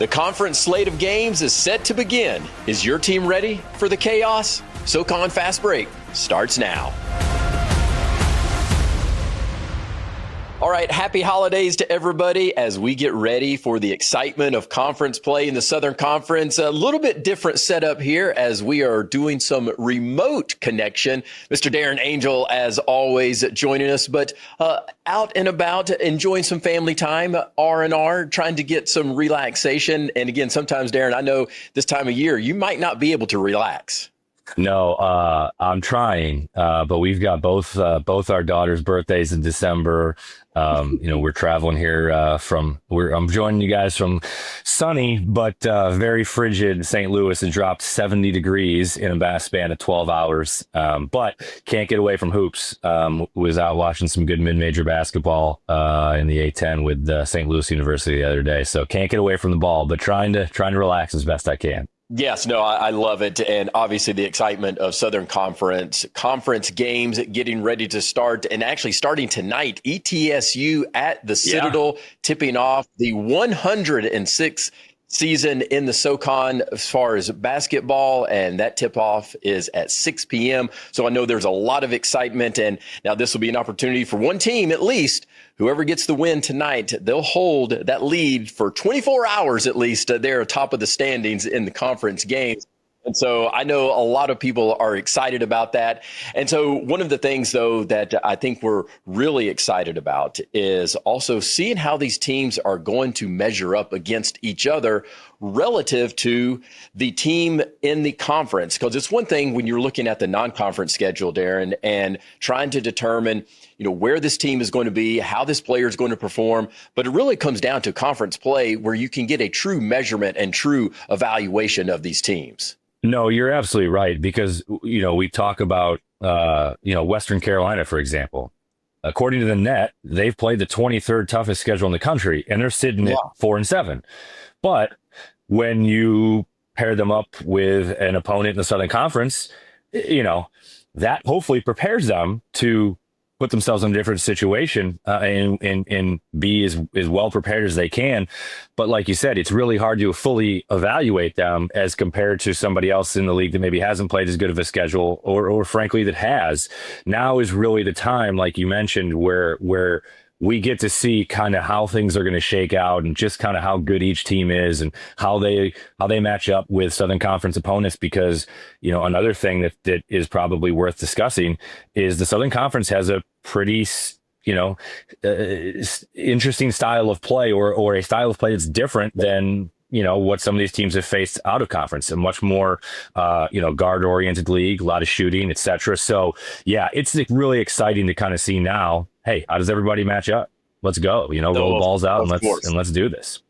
The conference slate of games is set to begin. Is your team ready for the chaos? SoCon Fast Break starts now. All right, happy holidays to everybody as we get ready for the excitement of conference play in the Southern Conference. A little bit different setup here as we are doing some remote connection. Mr. Darren Angel, as always, joining us, but out and about, enjoying some family time, R&R, trying to get some relaxation. And again, sometimes, Darren, I know this time of year, you might not be able to relax. No, I'm trying, but we've got both our daughters' birthdays in December. We're traveling here I'm joining you guys from sunny but very frigid St. Louis. It dropped 70 degrees in a span of 12 hours, but can't get away from hoops. Was out watching some good mid-major basketball in the A10 with St. Louis University the other day. So can't get away from the ball, but trying to relax as best I can. Yes, no, I love it. And obviously the excitement of Southern Conference games getting ready to start, and actually starting tonight, ETSU at the Citadel, tipping off the 106th season in the SoCon as far as basketball, and that tip-off is at 6 p.m. So I know there's a lot of excitement, and now this will be an opportunity for one team at least. Whoever gets the win tonight, they'll hold that lead for 24 hours at least. They're atop of the standings in the conference games. And so I know a lot of people are excited about that. And so one of the things, though, that I think we're really excited about is also seeing how these teams are going to measure up against each other relative to the team in the conference. Because it's one thing when you're looking at the non-conference schedule, Darren, and trying to determine, where this team is going to be, how this player is going to perform. But it really comes down to conference play where you can get a true measurement and true evaluation of these teams. No, you're absolutely right, because, we talk about, Western Carolina, for example. According to the net, they've played the 23rd toughest schedule in the country, and they're sitting at 4-7. But when you pair them up with an opponent in the Southern Conference, that hopefully prepares them to put themselves in a different situation and be as well prepared as they can. But like you said, it's really hard to fully evaluate them as compared to somebody else in the league that maybe hasn't played as good of a schedule or frankly that has. Now is really the time, like you mentioned, where we get to see kind of how things are going to shake out and just kind of how good each team is and how they match up with Southern Conference opponents. Because, another thing that is probably worth discussing is the Southern Conference has a pretty, interesting style of play or a style of play that's different than, what some of these teams have faced out of conference. A much more, guard-oriented league, a lot of shooting, et cetera. So, yeah, it's really exciting to kind of see now, hey, how does everybody match up? Let's go, roll the balls out and let's do this.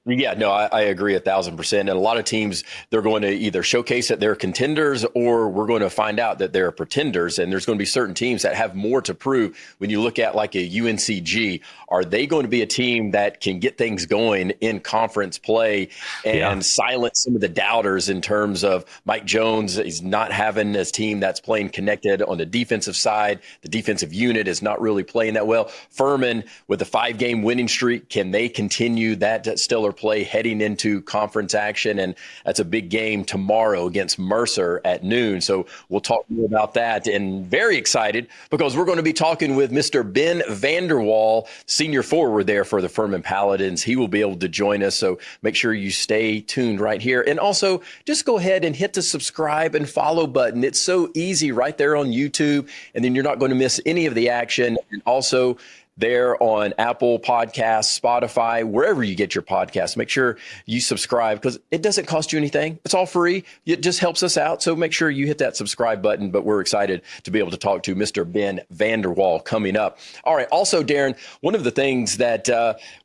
Yeah, no, I agree 1,000%. And a lot of teams, they're going to either showcase that they're contenders or we're going to find out that they're pretenders. And there's going to be certain teams that have more to prove. When you look at like a UNCG, are they going to be a team that can get things going in conference play and silence some of the doubters in terms of Mike Jones? He's not having his team that's playing connected on the defensive side. The defensive unit is not really playing that well. Furman with a 5-game winning streak, can they continue that stellar play heading into conference action? And that's a big game tomorrow against Mercer at noon. So we'll talk more about that, and very excited because we're going to be talking with Mr. Ben Vander Wal, senior forward there for the Furman Paladins. He will be able to join us. So make sure you stay tuned right here. And also just go ahead and hit the subscribe and follow button. It's so easy right there on YouTube. And then you're not going to miss any of the action. And also there on Apple Podcasts, Spotify, wherever you get your podcasts. Make sure you subscribe because it doesn't cost you anything. It's all free. It just helps us out. So make sure you hit that subscribe button. But we're excited to be able to talk to Mr. Ben Vander Wal coming up. All right. Also, Darren, one of the things that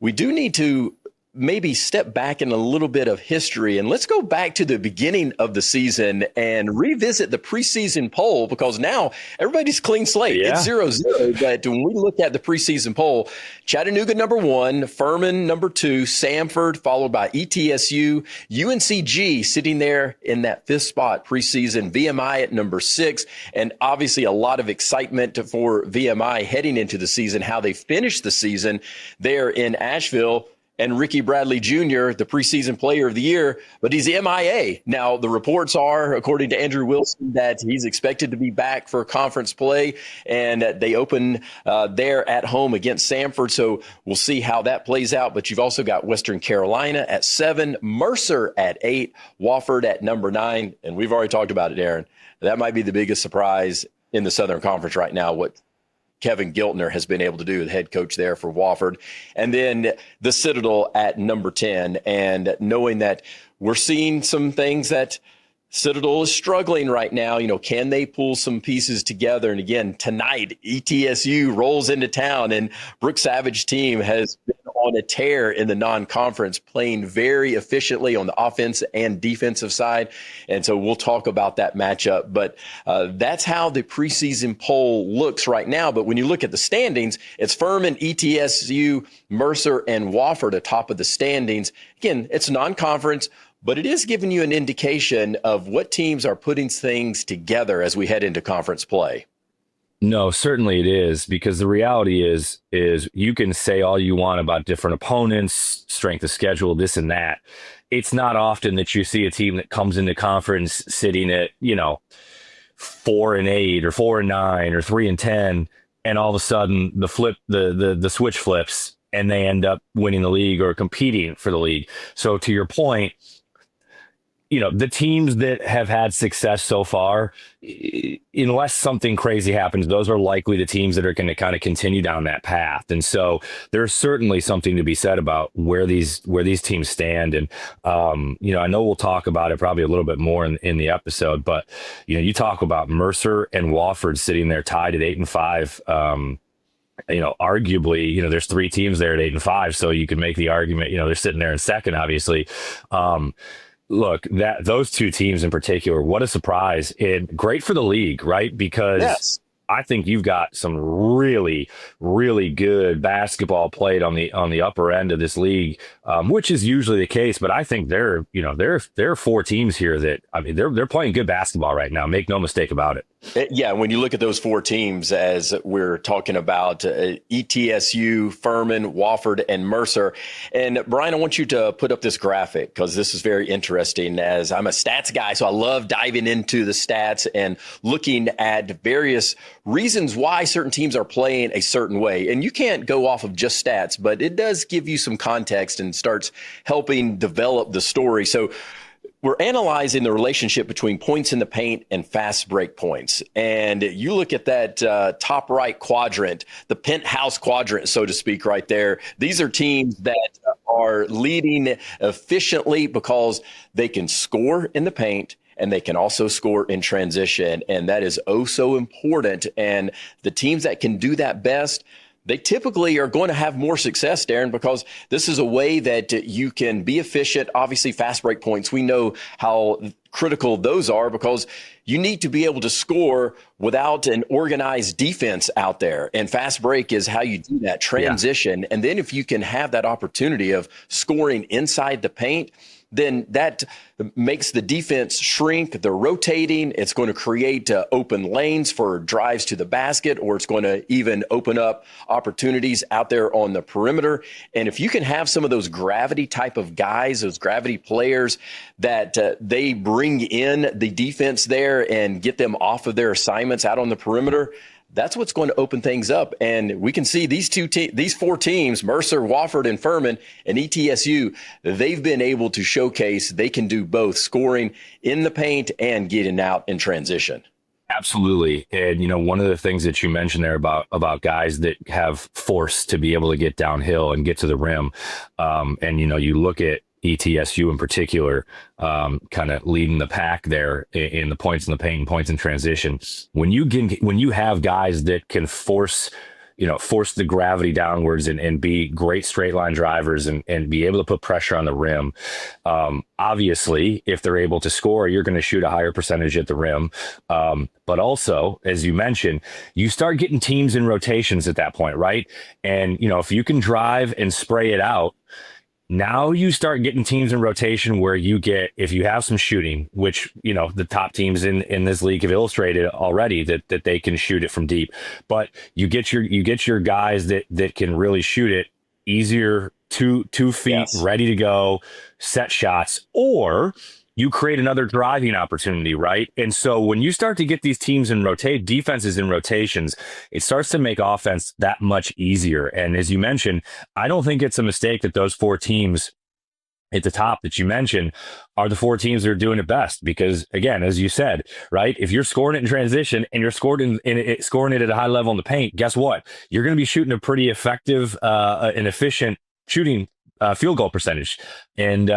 we do need to maybe step back in a little bit of history, and let's go back to the beginning of the season and revisit the preseason poll, because now everybody's clean slate. Yeah. It's 0-0. But when we look at the preseason poll, Chattanooga #1, Furman #2, Samford followed by ETSU, UNCG sitting there in that 5th spot preseason, VMI at #6, and obviously a lot of excitement for VMI heading into the season, how they finished the season there in Asheville. and Ricky Bradley Jr., the preseason player of the year, but he's MIA. Now, the reports are, according to Andrew Wilson, that he's expected to be back for conference play, and they open there at home against Samford. So we'll see how that plays out. But you've also got Western Carolina at 7, Mercer at 8, Wofford at number 9. And we've already talked about it, Aaron. That might be the biggest surprise in the Southern Conference right now, what Kevin Gilder has been able to do, the head coach there for Wofford. And then the Citadel at number 10. And knowing that we're seeing some things that Citadel is struggling right now, can they pull some pieces together? And again, tonight, ETSU rolls into town, and Brooke Savage's team has been on a tear in the non-conference, playing very efficiently on the offense and defensive side. And so we'll talk about that matchup. But that's how the preseason poll looks right now. But when you look at the standings, it's Furman, ETSU, Mercer, and Wofford atop of the standings. Again, it's non-conference, but it is giving you an indication of what teams are putting things together as we head into conference play. No, certainly it is, because the reality is you can say all you want about different opponents, strength of schedule, this and that. It's not often that you see a team that comes into conference sitting at, 4-8 or 4-9 or 3-10, and all of a sudden the switch flips and they end up winning the league or competing for the league. So to your point, the teams that have had success so far, unless something crazy happens, those are likely the teams that are going to kind of continue down that path. And so there's certainly something to be said about where these teams stand. And, I know we'll talk about it probably a little bit more in the episode, but, you talk about Mercer and Wofford sitting there tied at 8-5. Arguably, there's 3 teams there at 8-5. So you can make the argument, they're sitting there in second, obviously. Look, those 2 teams in particular, what a surprise, and great for the league, right? Because yes, I think you've got some really, really good basketball played on the upper end of this league, which is usually the case. But I think there are 4 teams here that, they're playing good basketball right now. Make no mistake about it. Yeah, when you look at those 4 teams, as we're talking about, ETSU, Furman, Wofford, and Mercer. And Brian, I want you to put up this graphic because this is very interesting, as I'm a stats guy, so I love diving into the stats and looking at various reasons why certain teams are playing a certain way. And you can't go off of just stats, but it does give you some context and starts helping develop the story. So we're analyzing the relationship between points in the paint and fast break points. And you look at that top right quadrant, the Penthouse quadrant, so to speak, right there. These are teams that are leading efficiently because they can score in the paint and they can also score in transition. And that is oh so important. And the teams that can do that best, they typically are going to have more success, Darren, because this is a way that you can be efficient. Obviously, fast break points, we know how critical those are because you need to be able to score without an organized defense out there. And fast break is how you do that transition. Yeah. And then if you can have that opportunity of scoring inside the paint, then that makes the defense shrink. They're rotating. It's going to create open lanes for drives to the basket, or it's going to even open up opportunities out there on the perimeter. And if you can have some of those gravity type of guys, those gravity players that they bring in the defense there and get them off of their assignments out on the perimeter, that's what's going to open things up. And we can see these 4 teams, Mercer, Wofford, and Furman, and ETSU, they've been able to showcase they can do both scoring in the paint and getting out in transition. Absolutely. And, one of the things that you mentioned there about guys that have force to be able to get downhill and get to the rim. And, you look at ETSU in particular, kind of leading the pack there in the points in the paint and points in transition. When you have guys that can force the gravity downwards and be great straight line drivers and be able to put pressure on the rim. Obviously, if they're able to score, you're going to shoot a higher percentage at the rim. But also, as you mentioned, you start getting teams in rotations at that point, right? And, if you can drive and spray it out, now you start getting teams in rotation where if you have some shooting, which, the top teams in this league have illustrated already that they can shoot it from deep, but you get your guys that can really shoot it easier two feet, ready to go, set shots, or you create another driving opportunity, right? And so when you start to get these teams in defenses in rotations, it starts to make offense that much easier. And as you mentioned, I don't think it's a mistake that those 4 teams at the top that you mentioned are the 4 teams that are doing it best. Because again, as you said, right, if you're scoring it in transition and you're scoring it at a high level in the paint, guess what? You're going to be shooting a pretty effective and efficient shooting field goal percentage. And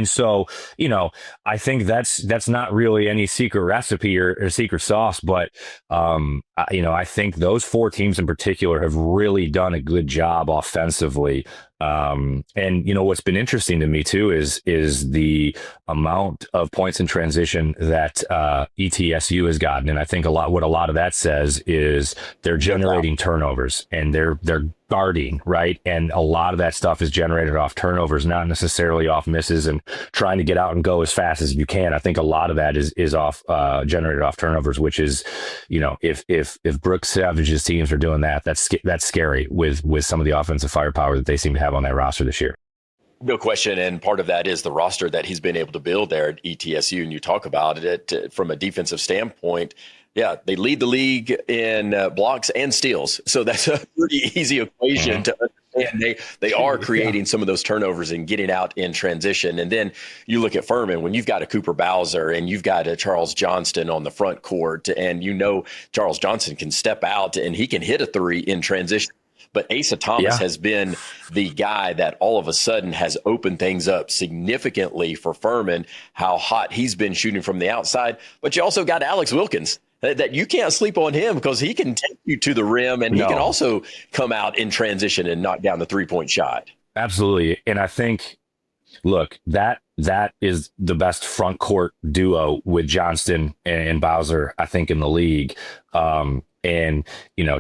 so, I think that's not really any secret recipe or secret sauce, but, I think those 4 teams in particular have really done a good job offensively. And what's been interesting to me too is the amount of points in transition that ETSU has gotten. And I think what a lot of that says is they're generating turnovers and they're guarding, right? And a lot of that stuff is generated off turnovers, not necessarily off misses and trying to get out and go as fast as you can. I think a lot of that is off generated off turnovers, which is, if Brooks Savage's teams are doing that, that's scary with some of the offensive firepower that they seem to have on that roster this year. No question. And part of that is the roster that he's been able to build there at ETSU. And you talk about it from a defensive standpoint. Yeah, they lead the league in blocks and steals. So that's a pretty easy equation to understand. They are creating some of those turnovers and getting out in transition. And then you look at Furman, when you've got a Cooper Bowser and you've got a Charles Johnston on the front court, and Charles Johnston can step out and he can hit a 3 in transition. But Asa Thomas has been the guy that all of a sudden has opened things up significantly for Furman, how hot he's been shooting from the outside. But you also got Alex Wilkins, that you can't sleep on him because he can take you to the rim and he can also come out in transition and knock down the 3-point shot. Absolutely. And I think, look, that is the best front court duo with Johnston and Bowser, I think, in the league. And,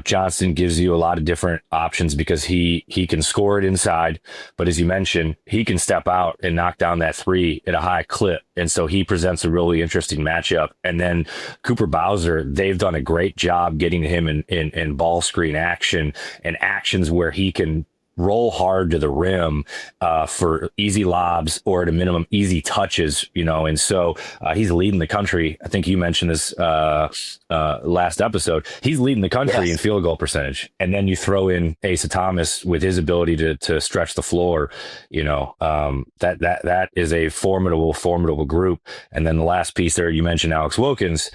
Johnston gives you a lot of different options because he can score it inside. But as you mentioned, he can step out and knock down that 3 at a high clip. And so he presents a really interesting matchup. And then Cooper Bowser, they've done a great job getting him in ball screen action and actions where he can roll hard to the rim for easy lobs or at a minimum easy touches, and so he's leading the country. I think you mentioned this last episode. He's leading the country in field goal percentage. And then you throw in Asa Thomas with his ability to stretch the floor, that is a formidable group. And then the last piece there, you mentioned Alex Wilkins.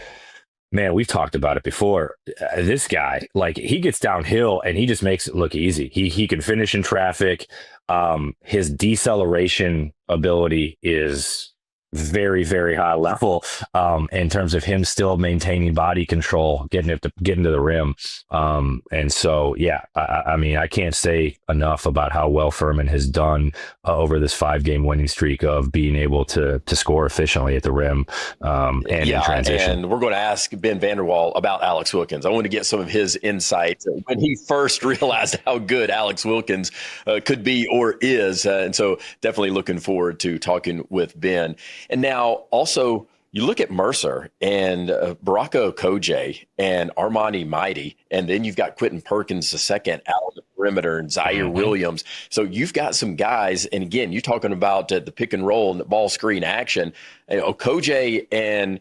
Man, we've talked about it before. This guy, he gets downhill and he just makes it look easy. He can finish in traffic. His deceleration ability is very, very high level in terms of him still maintaining body control, getting to the rim. And so, I can't say enough about how well Furman has done over this 5-game winning streak of being able to score efficiently at the rim and in transition. And we're going to ask Ben Vander Wal about Alex Wilkins. I want to get some of his insights when he first realized how good Alex Wilkins could be or is. And so definitely looking forward to talking with Ben. And now also you look at Mercer and Baraka Okoje and Armani Mighty, and then you've got Quentin Perkins II out on the perimeter and Zaire Williams. So you've got some guys, and again, you're talking about the pick and roll and the ball screen action. Okoje and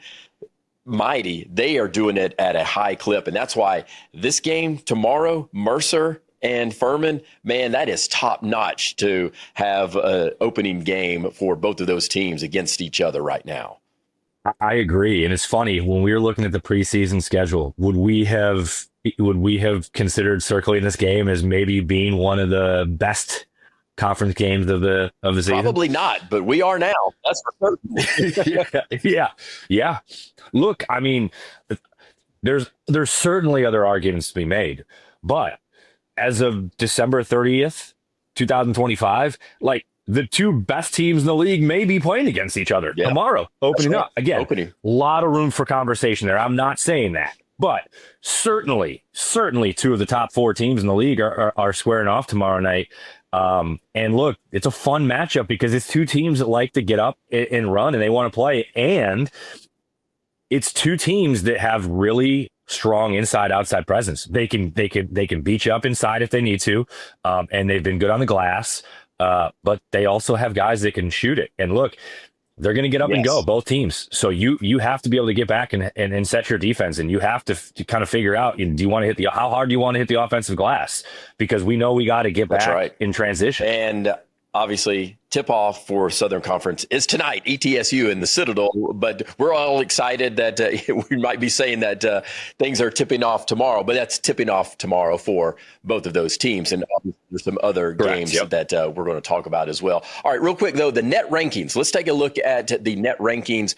Mighty, they are doing it at a high clip, and that's why this game tomorrow, Mercer and Furman, man, that is top notch to have an opening game for both of those teams against each other right now. I agree. And it's funny, when we were looking at the preseason schedule, would we have considered circling this game as maybe being one of the best conference games of the season? Probably not, but we are now. That's for certain. Yeah. Look, I mean, there's certainly other arguments to be made, but as of December 30th, 2025, the 2 best teams in the league may be playing against each other tomorrow, opening up. Again, a lot of room for conversation there. I'm not saying that, but certainly 2 of the top 4 teams in the league are squaring off tomorrow night. And look, it's a fun matchup because it's 2 teams that like to get up and run and they want to play. And it's 2 teams that have really strong inside-outside presence. They can beat you up inside if they need to, and they've been good on the glass. but they also have guys that can shoot it. And look, they're going to get up and go, both teams. So you have to be able to get back and set your defense, and you have to kind of figure out, do you want to hit how hard do you want to hit the offensive glass? Because we know we got to get back in transition. And obviously, tip-off for Southern Conference is tonight, ETSU and the Citadel. But we're all excited that we might be saying that things are tipping off tomorrow. But that's tipping off tomorrow for both of those teams. And obviously, there's some other games that we're going to talk about as well. All right, real quick, though, the net rankings. Let's take a look at the net rankings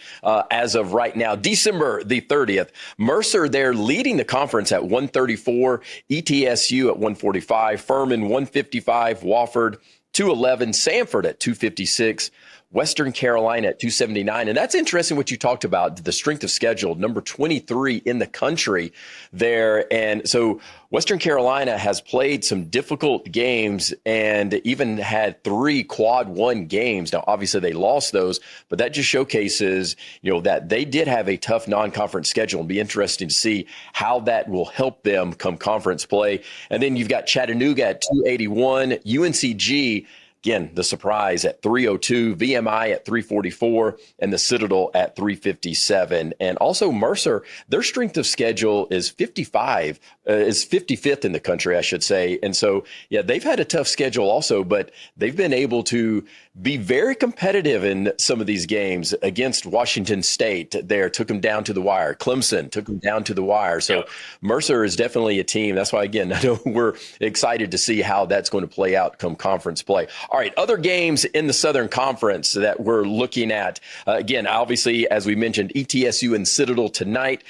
as of right now. December the 30th, Mercer, they're leading the conference at 134, ETSU at 145, Furman 155, Wofford 211, Samford at 256, Western Carolina at 279. And that's interesting what you talked about, the strength of schedule, number 23 in the country there. And so Western Carolina has played some difficult games and even had 3 quad 1 games. Now, obviously they lost those, but that just showcases, that they did have a tough non-conference schedule. It'll be interesting to see how that will help them come conference play. And then you've got Chattanooga at 281, UNCG, again, the surprise at 302, VMI at 344, and the Citadel at 357. And also Mercer, their strength of schedule is 55, is 55th in the country, I should say. And so, they've had a tough schedule also, but they've been able to be very competitive in some of these games against Washington State. There took them down to the wire. Clemson took them down to the wire. So Mercer is definitely a team. That's why, again, I know we're excited to see how that's going to play out come conference play. All right, other games in the Southern Conference that we're looking at. Again, obviously, as we mentioned, ETSU and Citadel tonight.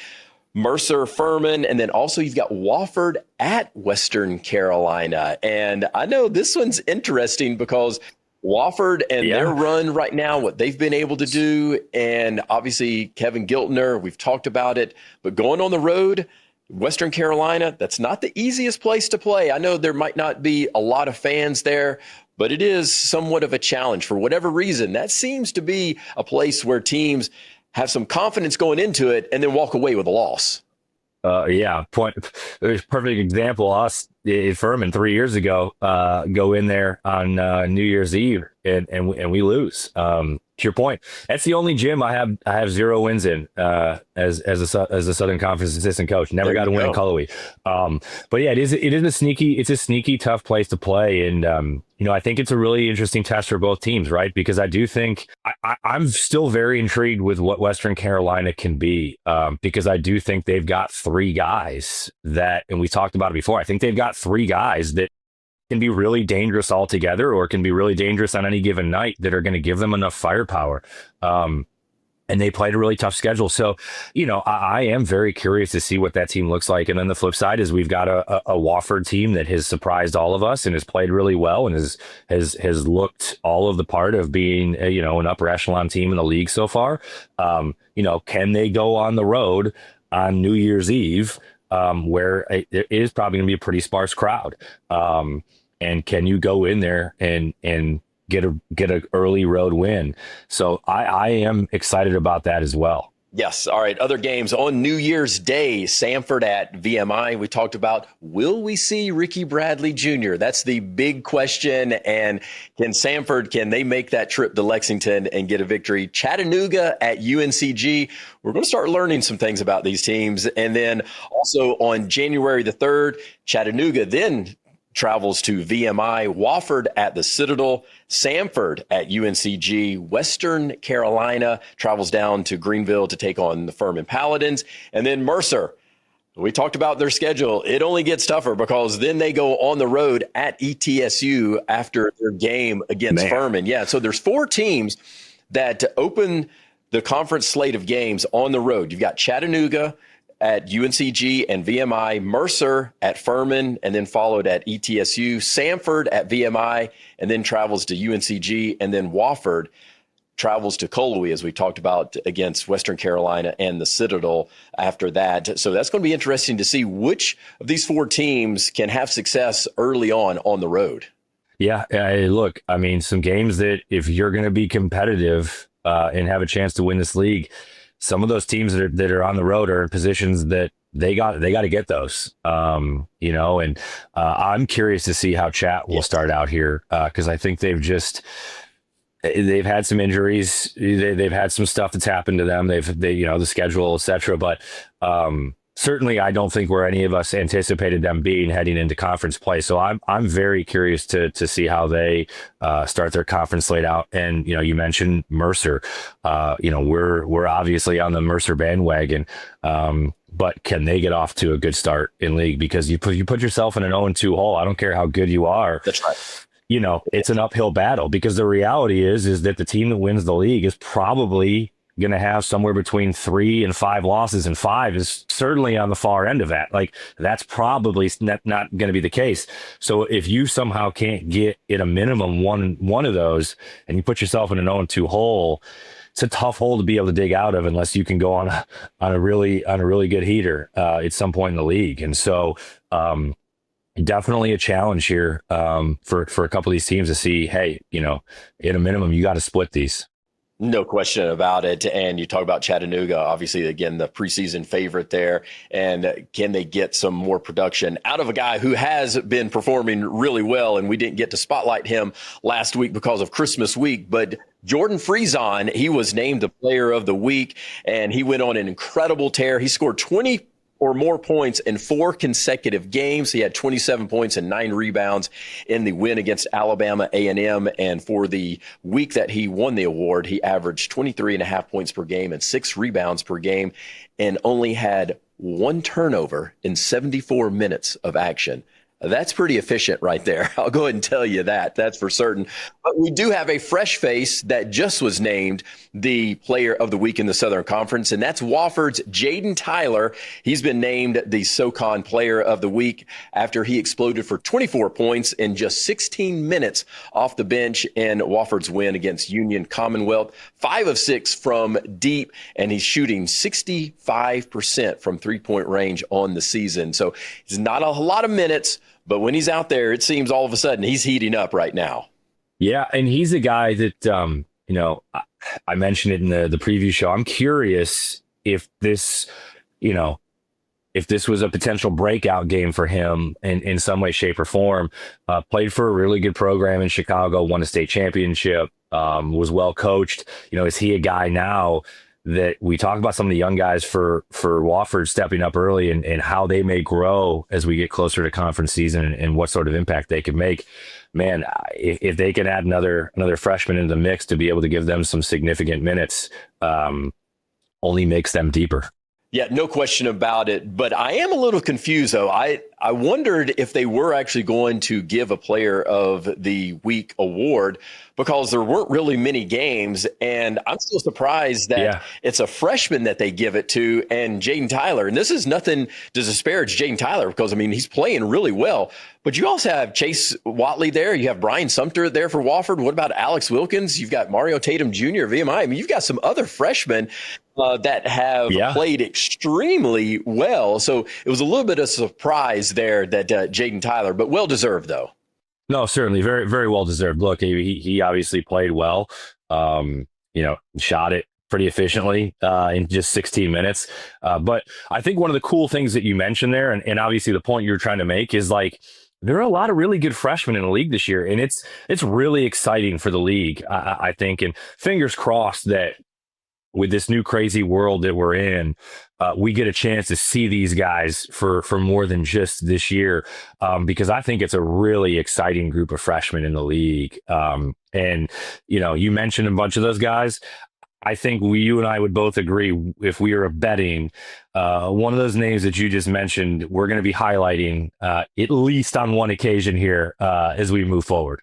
Mercer, Furman, and then also you've got Wofford at Western Carolina. And I know this one's interesting because Wofford and their run right now, what they've been able to do, and obviously Kevin Gilder, we've talked about it, but going on the road, Western Carolina, that's not the easiest place to play. I know there might not be a lot of fans there, but it is somewhat of a challenge for whatever reason. That seems to be a place where teams have some confidence going into it and then walk away with a loss. Perfect example. Us at Furman 3 years ago, go in there on New Year's Eve and we lose. To your point, that's the only gym I have 0 wins in as a Southern Conference assistant coach. Never got to win in Cullowhee. But yeah, it's a sneaky tough place to play, and I think it's a really interesting test for both teams, right? Because I do think I'm still very intrigued with what Western Carolina can be, because I do think they've got 3 guys that, and we talked about it before. I think they've got 3 guys that can be really dangerous altogether, or can be really dangerous on any given night, that are going to give them enough firepower. And they played a really tough schedule. So, I am very curious to see what that team looks like. And then the flip side is we've got a Wofford team that has surprised all of us and has played really well and has looked all of the part of being, an upper echelon team in the league so far. Can they go on the road on New Year's Eve, where it is probably going to be a pretty sparse crowd? And can you go in there and get a early road win? So I am excited about that as well. Yes. All right. Other games on New Year's Day, Samford at VMI. We talked about, will we see Ricky Bradley Jr.? That's the big question. And can they make that trip to Lexington and get a victory? Chattanooga at UNCG. We're going to start learning some things about these teams. And then also on January the 3rd, Chattanooga then travels to VMI, Wofford at the Citadel, Samford at UNCG, Western Carolina travels down to Greenville to take on the Furman Paladins, and then Mercer. We talked about their schedule. It only gets tougher because then they go on the road at ETSU after their game against Furman. Yeah, so there's 4 teams that open the conference slate of games on the road. You've got Chattanooga at UNCG and VMI, Mercer at Furman, and then followed at ETSU, Samford at VMI, and then travels to UNCG, and then Wofford travels to Cullowhee, as we talked about, against Western Carolina and the Citadel after that. So that's going to be interesting to see which of these 4 teams can have success early on the road. Yeah, look, I mean, some games that if you're going to be competitive and have a chance to win this league, some of those teams that are on the road are in positions that they got to get those, and I'm curious to see how Chat will start out here, because I think they've had some injuries, they've had some stuff that's happened to them, the schedule, etc. But certainly I don't think where any of us anticipated them being heading into conference play. So I'm very curious to see how they start their conference slate out. And you mentioned Mercer. We're obviously on the Mercer bandwagon. But can they get off to a good start in league? Because you put yourself in an 0-2 hole. I don't care how good you are. That's right. It's an uphill battle, because the reality is that the team that wins the league is probably going to have somewhere between 3 and 5 losses, and 5 is certainly on the far end of that. Like, that's probably not going to be the case. So if you somehow can't get at a minimum one of those, and you put yourself in an 0-2 hole, it's a tough hole to be able to dig out of unless you can go on a really good heater at some point in the league. And so definitely a challenge here for a couple of these teams to see, hey, at a minimum, you got to split these. No question about it. And you talk about Chattanooga, obviously, again, the preseason favorite there. And can they get some more production out of a guy who has been performing really well? And we didn't get to spotlight him last week because of Christmas week, but Jordan Friesen, he was named the player of the week, and he went on an incredible tear. He scored 20 or more points in 4 consecutive games. He had 27 points and 9 rebounds in the win against Alabama A&M. And for the week that he won the award, he averaged 23.5 points per game and 6 rebounds per game, and only had 1 turnover in 74 minutes of action. That's pretty efficient right there. I'll go ahead and tell you that. That's for certain. But we do have a fresh face that just was named the player of the week in the Southern Conference, and that's Wofford's Jaden Tyler. He's been named the SoCon player of the week after he exploded for 24 points in just 16 minutes off the bench in Wofford's win against Union Commonwealth. 5 of 6 from deep, and he's shooting 65% from three-point range on the season. So it's not a lot of minutes, but when he's out there, it seems all of a sudden he's heating up right now. Yeah, and he's a guy that, I mentioned it in the preview show. I'm curious if this was a potential breakout game for him in some way, shape, or form. Played for a really good program in Chicago, won a state championship, was well coached. Is he a guy now that we talk about some of the young guys for Wofford stepping up early and how they may grow as we get closer to conference season and what sort of impact they can make? Man, if they can add another freshman into the mix to be able to give them some significant minutes, only makes them deeper. Yeah, no question about it. But I am a little confused, though. I wondered if they were actually going to give a player of the week award, because there weren't really many games. And I'm still surprised that it's a freshman that they give it to, and Jaden Tyler. And this is nothing to disparage Jaden Tyler, because, he's playing really well. But you also have Chase Watley there. You have Brian Sumter there for Wofford. What about Alex Wilkins? You've got Mario Tatum Jr. of VMI. You've got some other freshmen that have played extremely well. So it was a little bit of a surprise there that Jaden Tyler, but well-deserved, though. No, certainly very, very well-deserved. Look, he obviously played well, shot it pretty efficiently in just 16 minutes. But I think one of the cool things that you mentioned there, and obviously the point you're trying to make, is like, there are a lot of really good freshmen in the league this year, and it's really exciting for the league, I think. And fingers crossed that with this new crazy world that we're in, we get a chance to see these guys for more than just this year, because I think it's a really exciting group of freshmen in the league. And you mentioned a bunch of those guys. I think you and I would both agree, if we were betting, one of those names that you just mentioned, we're going to be highlighting at least on one occasion here as we move forward.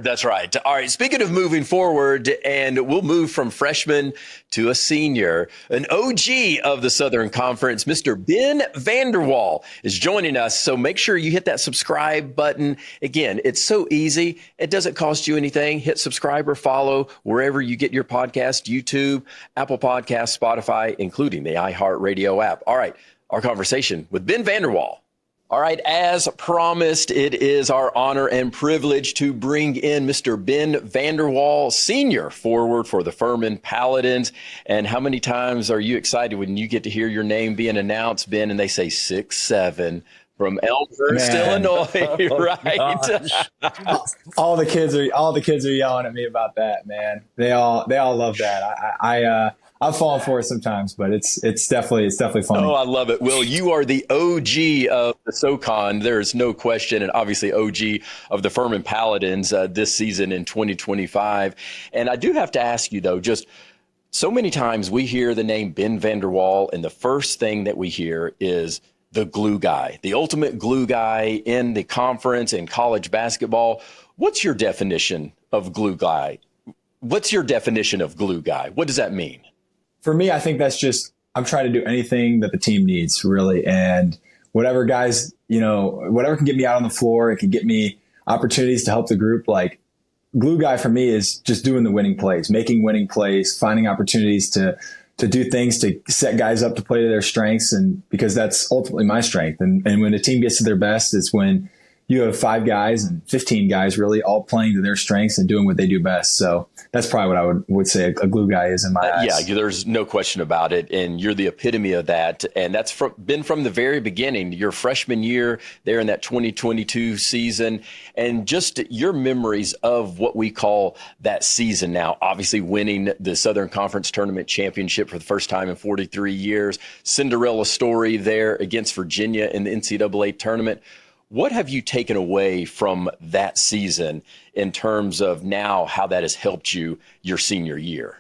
That's right. All right. Speaking of moving forward, and we'll move from freshman to a senior, an OG of the Southern Conference, Mr. Ben Vander Wal is joining us. So make sure you hit that subscribe button. Again, it's so easy. It doesn't cost you anything. Hit subscribe or follow wherever you get your podcast: YouTube, Apple Podcasts, Spotify, including the iHeartRadio app. All right. Our conversation with Ben Vander Wal. All right, as promised, it is our honor and privilege to bring in Mr. Ben Vander Wal, senior forward for the Furman Paladins. And how many times are you excited when you get to hear your name being announced, Ben, and they say 6'7" from Elmhurst, Illinois, right? all the kids are yelling at me about that, man. They all love that. I'm falling for it sometimes, but it's definitely funny. Oh, I love it. Will, you are the OG of the SoCon. There's no question, and obviously OG of the Furman Paladins this season in 2025. And I do have to ask you, though, just so many times we hear the name Ben Vander Wal, and the first thing that we hear is the glue guy, the ultimate glue guy in the conference in college basketball. What's your definition of glue guy? What's your definition of glue guy? What does that mean? For me, I think that's just, I'm trying to do anything that the team needs, really. And whatever guys, whatever can get me out on the floor, it can get me opportunities to help the group. Like, glue guy for me is just doing the winning plays, making winning plays, finding opportunities to do things to set guys up to play to their strengths. And because that's ultimately my strength. And when a team gets to their best, it's when you have 5 guys and 15 guys really all playing to their strengths and doing what they do best. So that's probably what I would say a glue guy is in my eyes. Yeah, there's no question about it. And you're the epitome of that. And that's been from the very beginning, your freshman year there in that 2022 season. And just your memories of what we call that season now, obviously winning the Southern Conference Tournament Championship for the first time in 43 years, Cinderella story there against Virginia in the NCAA tournament. What have you taken away from that season in terms of now how that has helped you your senior year?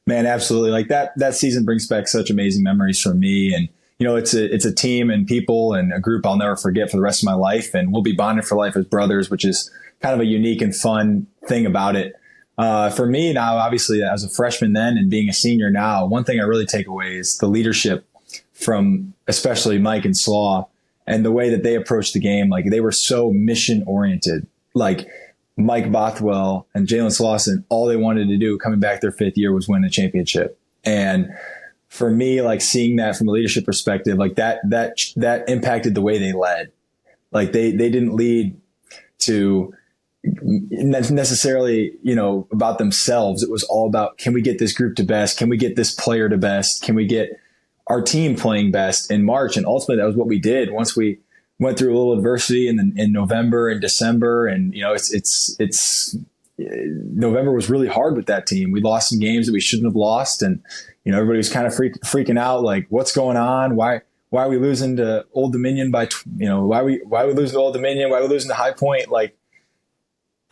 Man, absolutely. Like that season brings back such amazing memories for me. And, it's a team and people and a group I'll never forget for the rest of my life. And we'll be bonded for life as brothers, which is kind of a unique and fun thing about it. For me now, obviously, as a freshman then and being a senior now, one thing I really take away is the leadership from especially Mike and Slaw. And the way that they approached the game, like they were so mission oriented. Like Mike Bothwell and Jalen Slauson, all they wanted to do coming back their 5th year was win a championship. And for me, like seeing that from a leadership perspective, like that impacted the way they led. Like they didn't lead to necessarily, about themselves. It was all about, can we get this group to best? Can we get this player to best? Can we get our team playing best in March? And ultimately that was what we did once we went through a little adversity in November and December. And, November was really hard with that team. We lost some games that we shouldn't have lost. And, everybody was kind of freaking out, like, what's going on? Why are we losing to Old Dominion why are we losing to Old Dominion? Why are we losing to High Point? Like,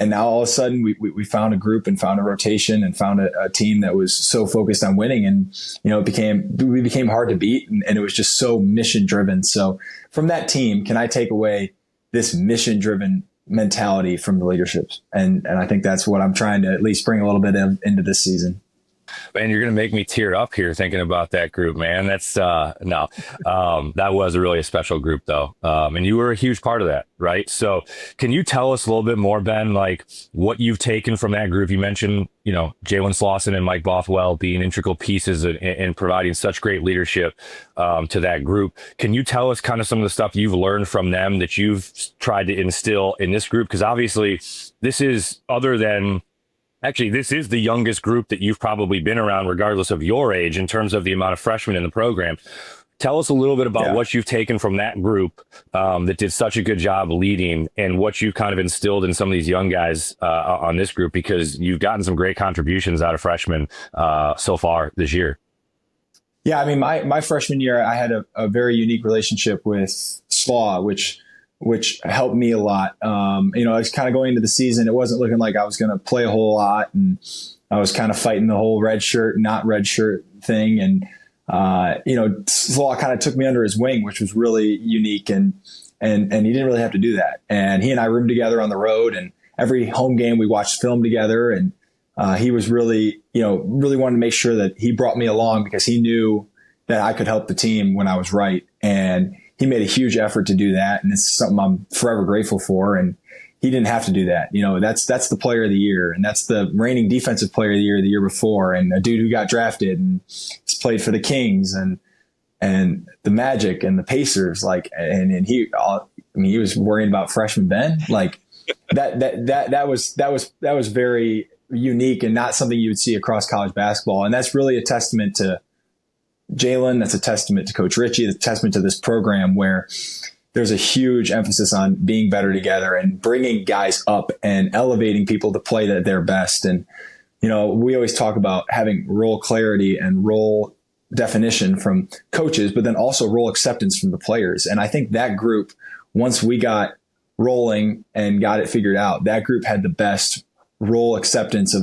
and now all of a sudden we found a group and found a rotation and found a team that was so focused on winning. And, we became hard to beat and it was just so mission driven. So from that team, can I take away this mission driven mentality from the leaderships? And I think that's what I'm trying to at least bring a little bit of into this season. Man, you're going to make me tear up here thinking about that group, man. That's that was really a special group, though. And you were a huge part of that, right? So can you tell us a little bit more, Ben, like what you've taken from that group? You mentioned, Jalen Slauson and Mike Bothwell being integral pieces in providing such great leadership to that group. Can you tell us kind of some of the stuff you've learned from them that you've tried to instill in this group? Because obviously this is this is the youngest group that you've probably been around, regardless of your age, in terms of the amount of freshmen in the program. Tell us a little bit about what you've taken from that group that did such a good job leading and what you've kind of instilled in some of these young guys on this group, because you've gotten some great contributions out of freshmen so far this year. Yeah, I mean, my freshman year, I had a very unique relationship with Slaw, which helped me a lot. I was kind of going into the season. It wasn't looking like I was going to play a whole lot. And I was kind of fighting the whole red shirt, not red shirt thing. And, Slaw kind of took me under his wing, which was really unique. And he didn't really have to do that. And he and I roomed together on the road, and every home game we watched film together. And he was really wanted to make sure that he brought me along because he knew that I could help the team when I was right. And he made a huge effort to do that. And it's something I'm forever grateful for. And he didn't have to do that. That's the player of the year. And that's the reigning defensive player of the year before. And a dude who got drafted and has played for the Kings. And the Magic and the Pacers, like, and he was worrying about freshman Ben, like that was very unique and not something you would see across college basketball. And that's really a testament to Jalen. That's a testament to Coach Ritchie. It's a testament to this program where there's a huge emphasis on being better together and bringing guys up and elevating people to play at their best. And, we always talk about having role clarity and role definition from coaches, but then also role acceptance from the players. And I think that group, once we got rolling and got it figured out, that group had the best role acceptance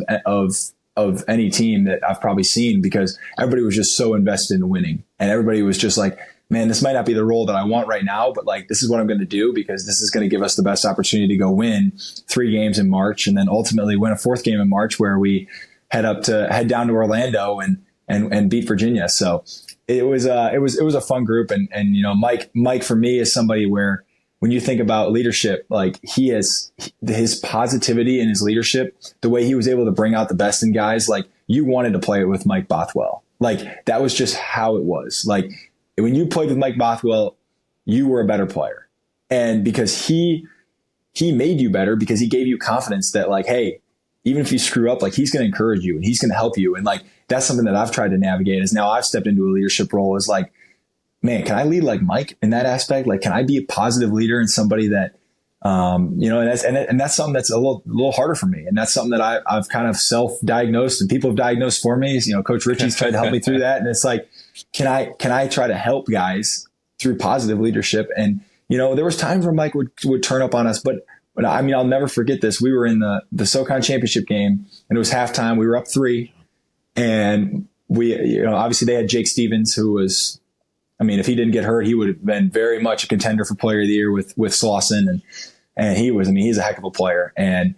of any team that I've probably seen, because everybody was just so invested in winning. And everybody was just like, man, this might not be the role that I want right now, but like, this is what I'm going to do, because this is going to give us the best opportunity to go win 3 games in March, and then ultimately win a 4th game in March, where we head down to Orlando and beat Virginia. So it was a fun group. And Mike for me is somebody where, when you think about leadership, like his positivity and his leadership, the way he was able to bring out the best in guys, like you wanted to play with Mike Bothwell. Like that was just how it was. Like when you played with Mike Bothwell, you were a better player. And because he made you better, because he gave you confidence that like, hey, even if you screw up, like he's going to encourage you and he's going to help you. And like, that's something that I've tried to navigate, as now I've stepped into a leadership role, is like, man, can I lead like Mike in that aspect? Like, can I be a positive leader and somebody that, and that's something that's a little harder for me. And that's something that I've kind of self-diagnosed, and people have diagnosed for me. Coach Ritchie's tried to help me through that. And it's like, can I try to help guys through positive leadership? And, there was times where Mike would turn up on us, but I mean, I'll never forget this. We were in the SoCon championship game, and it was halftime. We were up 3, and we, obviously they had Jake Stevens, who was, I mean, if he didn't get hurt, he would have been very much a contender for player of the year with Slauson. And he was, I mean, he's a heck of a player. And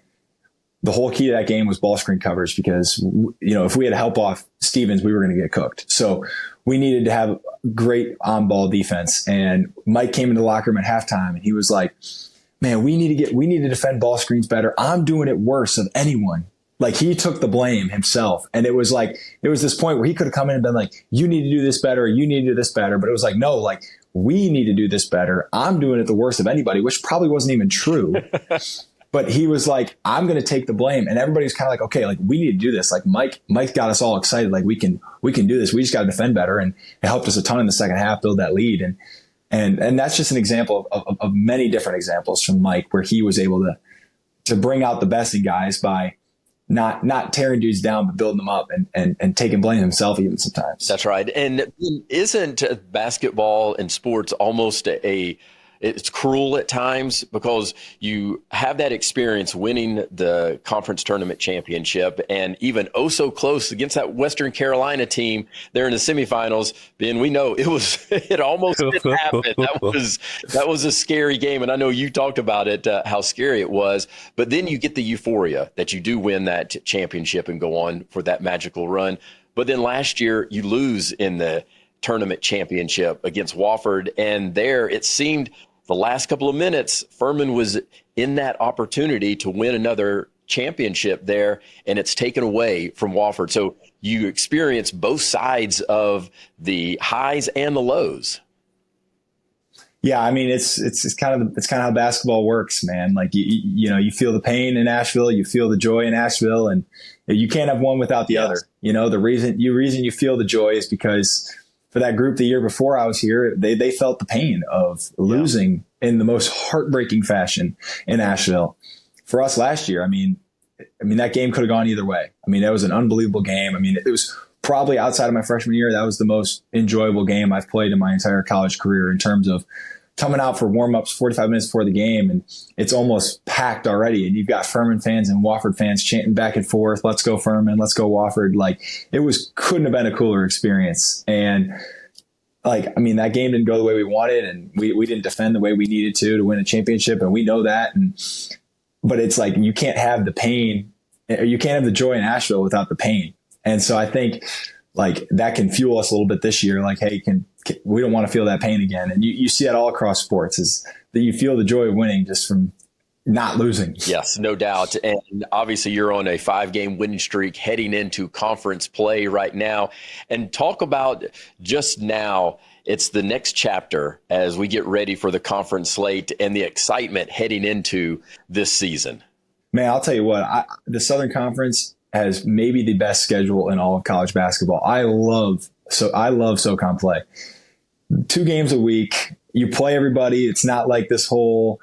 the whole key to that game was ball screen coverage, because, if we had to help off Stevens, we were going to get cooked. So we needed to have great on-ball defense. And Mike came into the locker room at halftime, and he was like, man, we need to defend ball screens better. I'm doing it worse than anyone. Like he took the blame himself. And it was this point where he could have come in and been like, you need to do this better. You need to do this better. But it was like, no, like we need to do this better. I'm doing it the worst of anybody, which probably wasn't even true. But he was like, I'm going to take the blame. And everybody's kind of like, okay, like we need to do this. Like Mike got us all excited. Like we can do this. We just got to defend better. And it helped us a ton in the second half, build that lead. And that's just an example of many different examples from Mike, where he was able to bring out the best in guys by not tearing dudes down, but building them up and taking blame himself even sometimes. That's right. And isn't basketball and sports almost it's cruel at times, because you have that experience winning the conference tournament championship, and even so close against that Western Carolina team there in the semifinals. Ben, we know it almost didn't happen. That was a scary game. And I know you talked about it, how scary it was, but then you get the euphoria that you do win that championship and go on for that magical run. But then last year you lose in the tournament championship against Wofford. And there it seemed the last couple of minutes, Furman was in that opportunity to win another championship there, and it's taken away from Wofford. So you experience both sides of the highs and the lows. Yeah, I mean, it's kind of how basketball works, man. Like you feel the pain in Asheville, you feel the joy in Asheville, and you can't have one without the other. The reason you feel the joy is because for that group the year before I was here, they felt the pain of losing in the most heartbreaking fashion in Asheville. For us last year, I mean that game could have gone either way. I mean, that was an unbelievable game. I mean, it was probably, outside of my freshman year, that was the most enjoyable game I've played in my entire college career, in terms of coming out for warm-ups 45 minutes before the game, and it's almost packed already. And you've got Furman fans and Wofford fans chanting back and forth, let's go Furman, let's go Wofford. Like, couldn't have been a cooler experience. And like, I mean, that game didn't go the way we wanted, and we didn't defend the way we needed to win a championship. And we know that. But it's like, you can't have the pain, you can't have the joy in Asheville without the pain. And so I think like that can fuel us a little bit this year. Like, hey, we don't want to feel that pain again. And you see that all across sports, is that you feel the joy of winning just from not losing. Yes, no doubt. And obviously you're on a 5-game winning streak heading into conference play right now. And talk about just now, it's the next chapter as we get ready for the conference slate and the excitement heading into this season. Man, I'll tell you what, the Southern Conference has maybe the best schedule in all of college basketball. I love SoCon play. 2 games a week. You play everybody. It's not like this whole,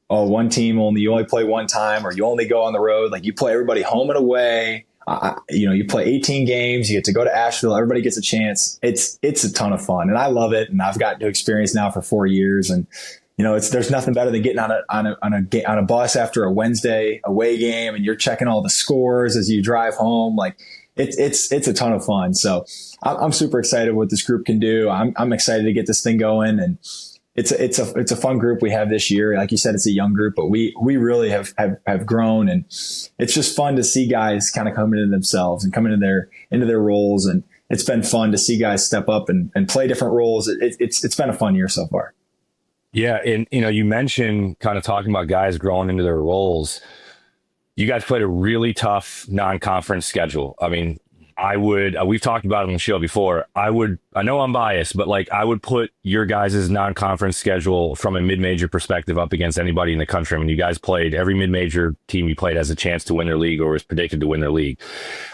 one team you only play one time, or you only go on the road. Like, you play everybody home and away. You play 18 games. You get to go to Asheville. Everybody gets a chance. It's a ton of fun, and I love it. And I've gotten to experience now for 4 years. And there's nothing better than getting on a bus after a Wednesday away game, and you're checking all the scores as you drive home. Like, it's a ton of fun. So I'm super excited what this group can do. I'm excited to get this thing going, and it's a fun group we have this year. Like you said, it's a young group, but we really have grown, and it's just fun to see guys kind of come into themselves and come into their roles. And it's been fun to see guys step up and play different roles. It's been a fun year so far. Yeah. And, you mentioned kind of talking about guys growing into their roles. You guys played a really tough non-conference schedule. I mean, we've talked about it on the show before. I know I'm biased, but I would put your guys' non-conference schedule from a mid-major perspective up against anybody in the country. I mean, you guys played, every mid-major team you played has a chance to win their league or was predicted to win their league.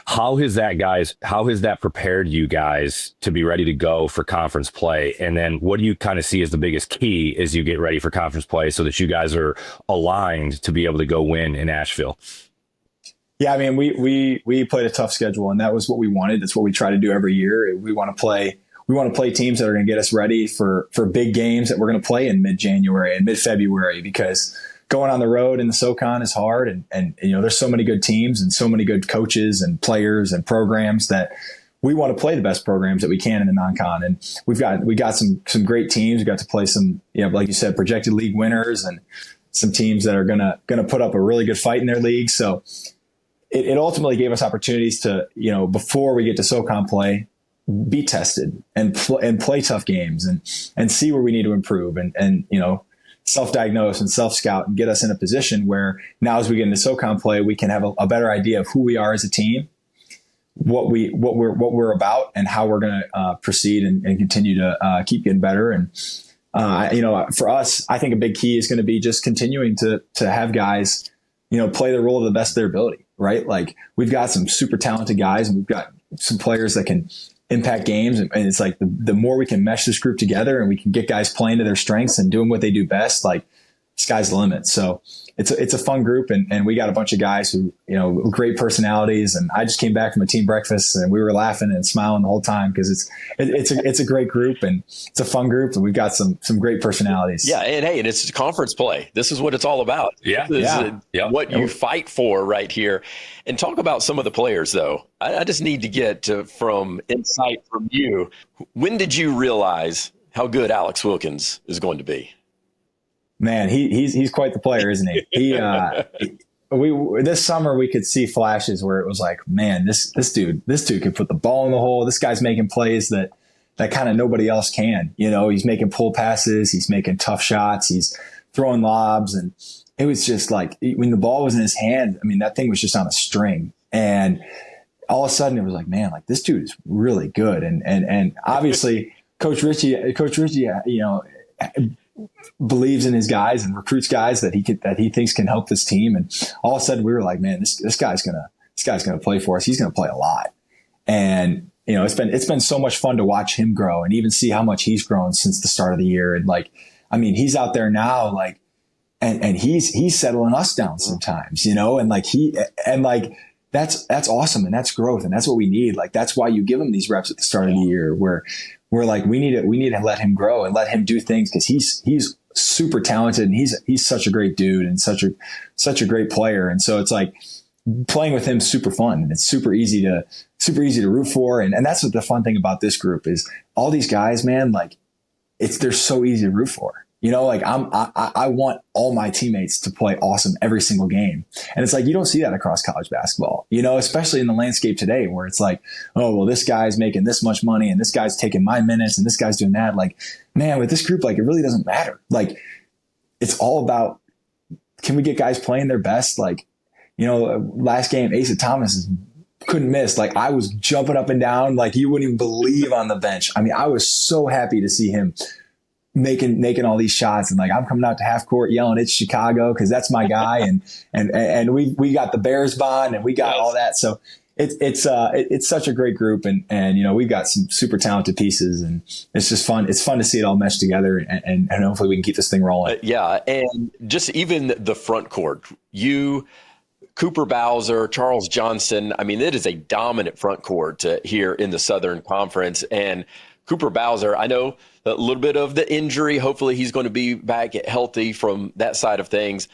How has that prepared you guys to be ready to go for conference play? And then what do you kind of see as the biggest key as you get ready for conference play so that you guys are aligned to be able to go win in Asheville? Yeah, I mean, we played a tough schedule, and that was what we wanted. That's what we try to do every year. We want to play teams that are going to get us ready for big games that we're going to play in mid-January and mid-February, because going on the road in the SoCon is hard, and there's so many good teams and so many good coaches and players and programs that we want to play the best programs that we can in the non-con. And we got some great teams. We got to play some, like you said, projected league winners and some teams that are gonna put up a really good fight in their league. So it ultimately gave us opportunities to, before we get to SoCon play, be tested and play tough games and see where we need to improve and self-diagnose and self-scout and get us in a position where now as we get into SoCon play, we can have a better idea of who we are as a team, what we're about, and how we're going to proceed and continue to keep getting better. And for us, I think a big key is going to be just continuing to have guys, play the role to the best of their ability, right? Like, we've got some super talented guys, and we've got some players that can impact games. And it's like the more we can mesh this group together and we can get guys playing to their strengths and doing what they do best, like, sky's the limit. So it's a fun group, and we got a bunch of guys who, great personalities. And I just came back from a team breakfast, and we were laughing and smiling the whole time because it's a great group, and it's a fun group, and we've got some great personalities. Yeah. And hey, and it's conference play. This is what it's all about. Yeah. What you fight for right here. And talk about some of the players, though. I just need to get from insight from you. When did you realize how good Alex Wilkins is going to be? Man, he's quite the player, isn't he? This summer we could see flashes where it was like, man, this dude can put the ball in the hole. This guy's making plays that kind of nobody else can. He's making pull passes, he's making tough shots, he's throwing lobs, and it was just like when the ball was in his hand, I mean, that thing was just on a string, and all of a sudden it was like, man, like, this dude is really good, and obviously Coach Ritchie, believes in his guys and recruits guys that he thinks can help this team. And all of a sudden we were like, man, this guy's gonna play for us. He's gonna play a lot. And it's been so much fun to watch him grow and even see how much he's grown since the start of the year. And he's out there now, like, and he's settling us down sometimes, and that's awesome. And that's growth. And that's what we need. Like, that's why you give him these reps at the start of the year where we're like, we need to let him grow and let him do things, because he's super talented, and he's such a great dude and such a great player. And so it's like playing with him super fun, and it's super easy to root for. And that's what the fun thing about this group is. All these guys, man, like, they're so easy to root for. I want all my teammates to play awesome every single game. And it's like, you don't see that across college basketball, especially in the landscape today, where it's like, oh, well, this guy's making this much money and this guy's taking my minutes and this guy's doing that. Like, man, with this group, like, it really doesn't matter. Like, it's all about can we get guys playing their best? Like, last game, Asa Thomas couldn't miss. Like, I was jumping up and down like you wouldn't even believe on the bench. I mean, I was so happy to see him making all these shots, and like I'm coming out to half court yelling, "It's Chicago," because that's my guy, and we got the Bears bond, and we got all that. So it's such a great group, and we've got some super talented pieces, and it's just fun. It's fun to see it all mesh together, and hopefully we can keep this thing rolling. Yeah, and just even the front court, Cooper Bowser, Charles Johnson. I mean, it is a dominant front court here in the Southern Conference, and Cooper Bowser, I know a little bit of the injury. Hopefully he's going to be back healthy from that side of things.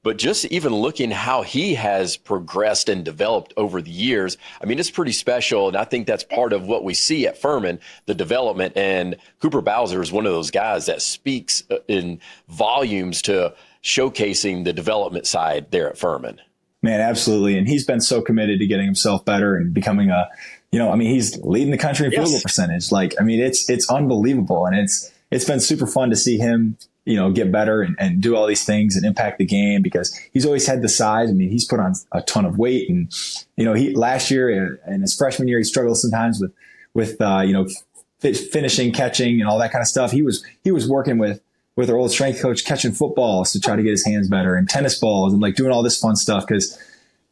But just even looking how he has progressed and developed over the years, I mean, it's pretty special. And I think that's part of what we see at Furman, the development. And Cooper Bowser is one of those guys that speaks in volumes to showcasing the development side there at Furman. Man, absolutely. And he's been so committed to getting himself better and becoming he's leading the country in field goal percentage. Like, I mean, it's unbelievable. And it's been super fun to see him, get better and do all these things and impact the game, because he's always had the size. I mean, he's put on a ton of weight, and, he last year in his freshman year, he struggled sometimes with finishing, catching, and all that kind of stuff. He was working with our old strength coach, catching footballs to try to get his hands better, and tennis balls, and like doing all this fun stuff.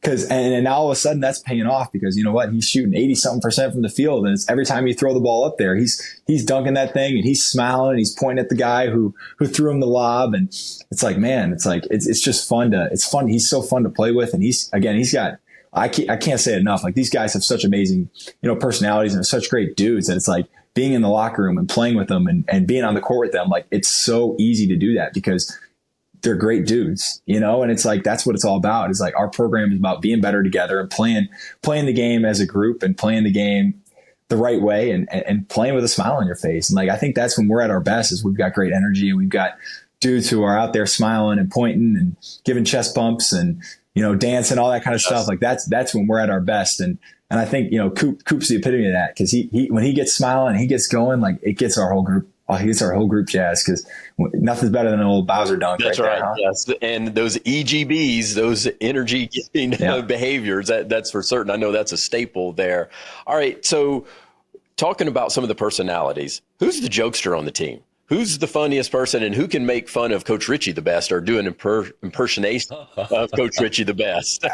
And now all of a sudden that's paying off, because you know what? He's shooting 80-something% from the field. And it's every time you throw the ball up there, he's dunking that thing, and he's smiling, and he's pointing at the guy who threw him the lob. And it's like, man, it's just fun it's fun. He's so fun to play with. And he's got, I can't say it enough. Like, these guys have such amazing, personalities, and are such great dudes that it's like being in the locker room and playing with them and being on the court with them. Like, it's so easy to do that because they're great dudes, and it's like, that's what it's all about. It's like, our program is about being better together and playing the game as a group, and playing the game the right way, and playing with a smile on your face. And like, I think that's when we're at our best, is we've got great energy, and we've got dudes who are out there smiling and pointing and giving chest bumps and, dancing, all that kind of stuff. Like, that's when we're at our best. And I think, Coop's the epitome of that, because he when he gets smiling and he gets going, like, it gets our whole group. Oh, he gets our whole group jazzed, because nothing's better than an old Bowser dunk. That's right. There, huh? Yes. And those EGBs, those energy giving behaviors, that's for certain. I know that's a staple there. All right. So, talking about some of the personalities, who's the jokester on the team? Who's the funniest person, and who can make fun of Coach Ritchie the best, or do an impersonation of Coach Ritchie the best?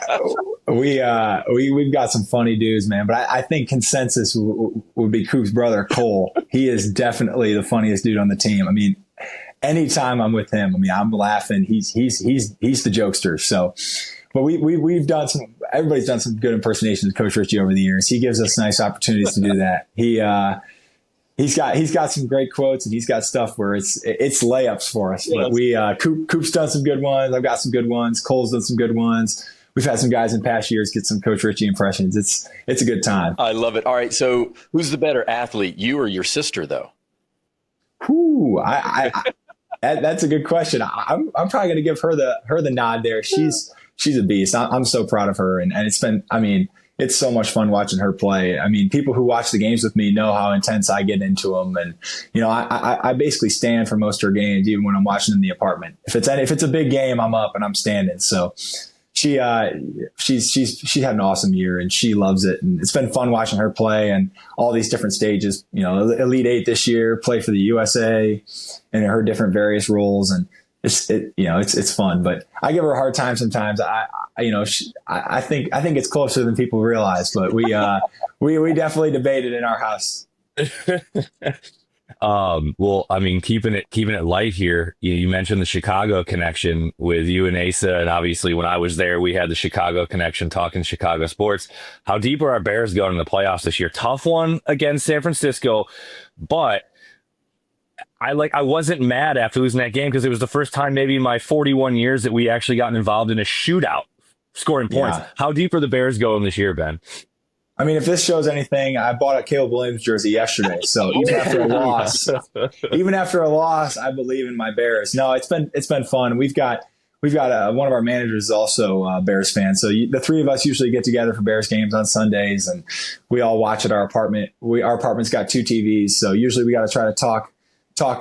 We've got some funny dudes, man. But I think consensus would be Coop's brother, Cole. He is definitely the funniest dude on the team. I mean, anytime I'm with him, I mean, I'm laughing. He's the jokester. So, but we've done everybody's done some good impersonations of Coach Ritchie over the years. He gives us nice opportunities to do that. He's got some great quotes, and he's got stuff where it's layups for us. But Coop's done some good ones. I've got some good ones. Cole's done some good ones. We've had some guys in past years get some Coach Ritchie impressions. It's a good time. I love it. All right, so who's the better athlete, you or your sister, though? That's a good question. I'm probably going to give her the nod there. She's a beast. I'm so proud of her, and it's been, I mean, it's so much fun watching her play. I mean, people who watch the games with me know how intense I get into them. And, I basically stand for most of her games, even when I'm watching in the apartment. If it's a big game, I'm up and I'm standing. So she's had an awesome year, and she loves it. And it's been fun watching her play and all these different stages, Elite Eight this year, play for the USA and her different various roles. And it's fun, but I give her a hard time sometimes. I think it's closer than people realize, but we definitely debate it in our house. Well, I mean, keeping it light here, you mentioned the Chicago connection with you and Asa, and obviously when I was there, we had the Chicago connection talking Chicago sports. How deep are our Bears going in the playoffs this year? Tough one against San Francisco, but I wasn't mad after losing that game, because it was the first time maybe in my 41 years that we actually gotten involved in a shootout, scoring points. Yeah. How deep are the Bears going this year, Ben? I mean, if this shows anything, I bought a Caleb Williams jersey yesterday. So even after a loss, I believe in my Bears. No, it's been fun. We've got one of our managers is also a Bears fan. So the three of us usually get together for Bears games on Sundays, and we all watch at our apartment. Our apartment's got 2 TVs. So usually we got to try to talk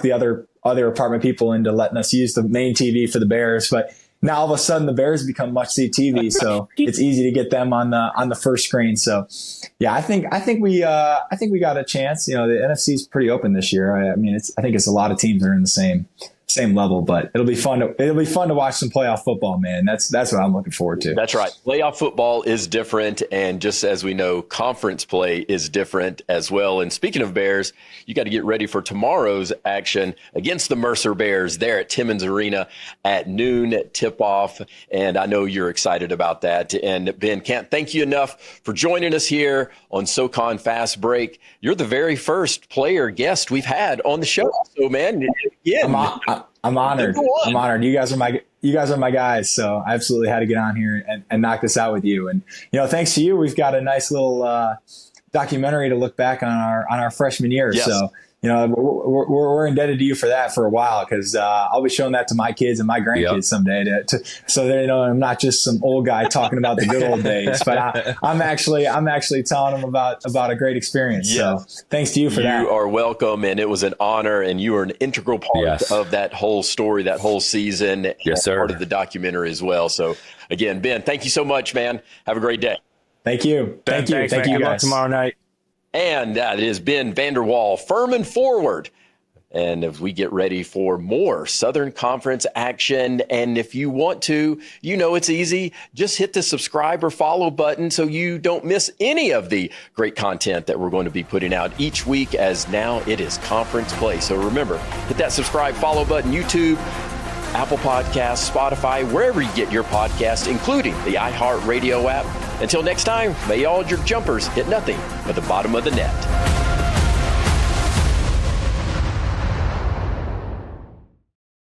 the other apartment people into letting us use the main TV for the Bears. But now all of a sudden the Bears become must see TV, so it's easy to get them on the first screen. So yeah, I think we got a chance. The NFC is pretty open this year. I think it's a lot of teams that are in the same level, but it'll be fun to watch some playoff football, man. That's what I'm looking forward to. That's right. Playoff football is different, and just as we know, conference play is different as well. And speaking of Bears, you got to get ready for tomorrow's action against the Mercer Bears there at Timmons Arena at noon tip-off, and I know you're excited about that. And Ben, can't thank you enough for joining us here on SoCon Fast Break. You're the very first player guest we've had on the show. So, man, again, I'm honored. I'm honored. You guys are my guys. So I absolutely had to get on here and knock this out with you. And, thanks to you, we've got a nice little documentary to look back on our freshman year. Yes. So, we're indebted to you for that for a while, because I'll be showing that to my kids and my grandkids someday so they know I'm not just some old guy talking about the good old days, but I'm actually telling them about a great experience. Yes. So thanks to you for that. You are welcome, and it was an honor, and you were an integral part of that whole story, that whole season, yes, sir. Part of the documentary as well. So again, Ben, thank you so much, man. Have a great day. Thank you. Thank you, guys. Good luck tomorrow night. And that has been Vander Wal, Furman forward. And if we get ready for more Southern Conference action, and if you want to, it's easy. Just hit the subscribe or follow button so you don't miss any of the great content that we're going to be putting out each week, as now it is conference play. So remember, hit that subscribe, follow button, YouTube, Apple Podcasts, Spotify, wherever you get your podcast, including the iHeartRadio app. Until next time, may all your jumpers hit nothing but the bottom of the net.